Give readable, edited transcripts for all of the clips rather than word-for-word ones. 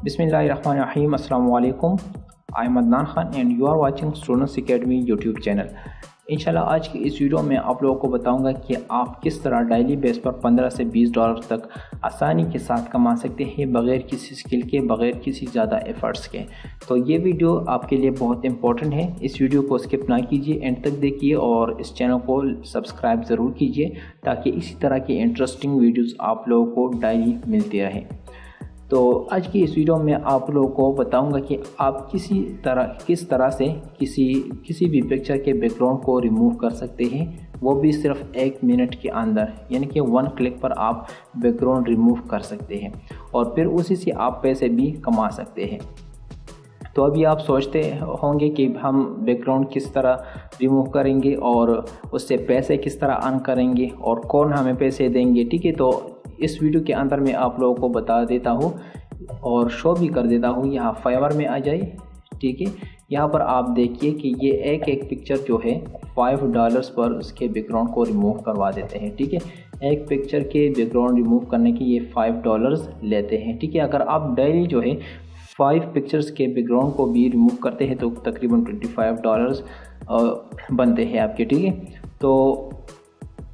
Bismillahirrahmanirrahim. Assalamu alaikum. I am Adnan Khan and you are watching Students Academy YouTube channel. इंशाल्लाह आज की इस video में आप लोगों को बताऊंगा कि आप किस तरह डेली बेस पर 15 से 20 डॉलर तक आसानी के साथ कमा सकते हैं बग़ैर किसी स्किल के, बग़ैर किसी ज़्यादा एफ़र्ट्स के। तो ये वीडियो आपके लिए बहुत इंपॉर्टेंट है। इस वीडियो को स्किप ना कीजिए, एंड तक देखिए और इस चैनल को सब्सक्राइब ज़रूर कीजिए ताकि इसी तरह की इंटरेस्टिंग वीडियोज़ आप लोगों को डेली मिलती रहें। तो आज की इस वीडियो में आप लोगों को बताऊंगा कि आप किस तरह से किसी भी पिक्चर के बैकग्राउंड को रिमूव कर सकते हैं, वो भी सिर्फ 1 मिनट के अंदर, यानी कि 1 क्लिक पर आप बैकग्राउंड रिमूव कर सकते हैं और फिर उसी से आप पैसे भी कमा सकते हैं। तो अभी आप सोचते होंगे कि हम बैकग्राउंड किस तरह रिमूव करेंगे और उससे पैसे किस तरह अर्न करेंगे और कौन हमें पैसे देंगे। ठीक है, तो इस वीडियो के अंदर मैं आप लोगों को बता देता हूँ और शो भी कर देता हूँ। यहाँ फाइवर में आ जाइए। ठीक है, यहाँ पर आप देखिए कि ये एक पिक्चर जो है $5 पर उसके बैकग्राउंड को रिमूव करवा देते हैं। ठीक है, एक पिक्चर के बैकग्राउंड रिमूव करने के ये $5 लेते हैं। ठीक है, अगर आप डेली जो है 5 पिक्चर्स के बैकग्राउंड को भी रिमूव करते हैं तो तकरीबन $25 बनते हैं आपके। ठीक है, तो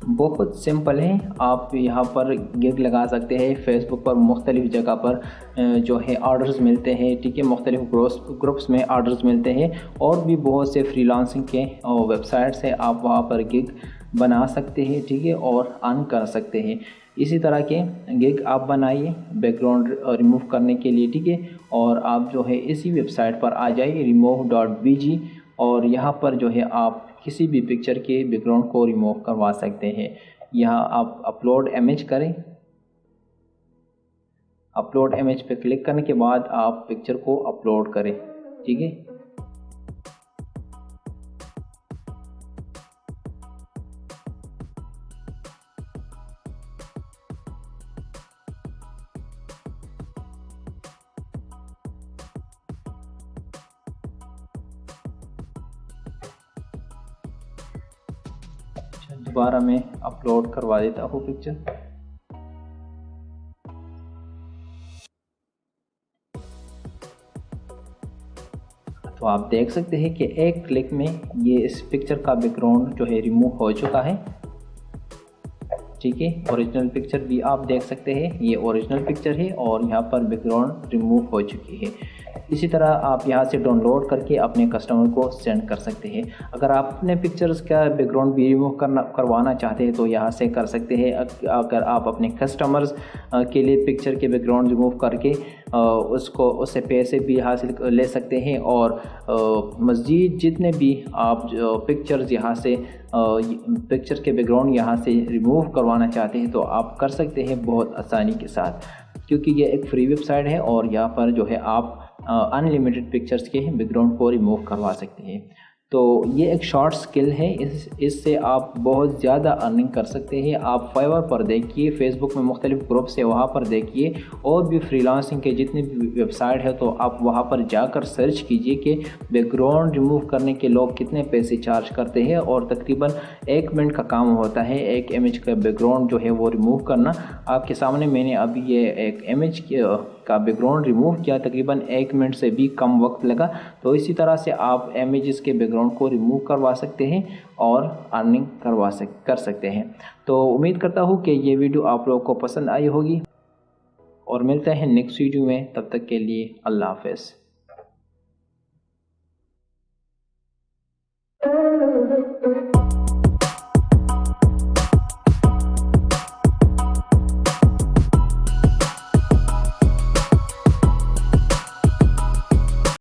बहुत सिंपल है। आप यहाँ पर गिग लगा सकते हैं। फेसबुक पर मुख्तलिफ़ जगह पर जो है ऑर्डर्स मिलते हैं। ठीक है, मुख्तलिफ़ ग्रुप्स में ऑर्डर्स मिलते हैं और भी बहुत से फ्रीलांसिंग के वेबसाइट्स हैं, आप वहाँ पर गिग बना सकते हैं। ठीक है, और अर्न कर सकते हैं। इसी तरह के गिग आप बनाइए बैकग्राउंड रिमूव करने के लिए। ठीक है, और आप जो है इसी वेबसाइट पर आ जाइए remove.bg और यहाँ पर जो है आप किसी भी पिक्चर के बैकग्राउंड को रिमूव करवा सकते हैं। यहाँ आप अपलोड इमेज करें। अपलोड इमेज पे क्लिक करने के बाद आप पिक्चर को अपलोड करें। ठीक है, दोबारा मैं अपलोड करवा देता हूँ पिक्चर। तो आप देख सकते हैं कि एक क्लिक में ये इस पिक्चर का बैकग्राउंड जो है रिमूव हो चुका है। ठीक है, ओरिजिनल पिक्चर भी आप देख सकते हैं, ये ओरिजिनल पिक्चर है और यहाँ पर बैकग्राउंड रिमूव हो चुकी है। इसी तरह आप यहाँ से डाउनलोड करके अपने कस्टमर को सेंड कर सकते हैं। अगर आप अपने पिक्चर्स का बैकग्राउंड भी रिमूव करवाना चाहते हैं तो यहाँ से कर सकते हैं। अगर आप अपने कस्टमर्स के लिए पिक्चर के बैकग्राउंड रिमूव करके उससे पैसे भी हासिल ले सकते हैं और मज़ीद जितने भी आप पिक्चर्स यहाँ से पिक्चर के बैकग्राउंड यहाँ से रिमूव करवाना चाहते हैं तो आप कर सकते हैं बहुत आसानी के साथ, क्योंकि ये एक फ्री वेबसाइट है और यहाँ पर जो है आप अनलिमिटेड पिक्चर्स के बैकग्राउंड को रिमूव करवा सकते हैं। तो ये एक शॉर्ट स्किल है, इससे आप बहुत ज़्यादा अर्निंग कर सकते हैं। आप फाइवर पर देखिए, फेसबुक में मुख्तलिफ ग्रुप्स है, वहाँ पर देखिए और भी फ्रीलांसिंग के जितने भी वेबसाइट है तो आप वहाँ पर जाकर सर्च कीजिए कि बैकग्राउंड रिमूव करने के लोग कितने पैसे चार्ज करते हैं और तकरीबन 1 मिनट का काम होता है एक इमेज का बैकग्राउंड जो है वो रिमूव करना। आपके सामने मैंने अभी ये एक इमेज का बैकग्राउंड रिमूव किया, तकरीबन 1 मिनट से भी कम वक्त लगा। तो इसी तरह से आप इमेजेस के बैकग्राउंड को रिमूव करवा सकते हैं और अर्निंग कर सकते हैं। तो उम्मीद करता हूँ कि ये वीडियो आप लोगों को पसंद आई होगी और मिलते हैं नेक्स्ट वीडियो में। तब तक के लिए अल्लाह हाफ़िज़।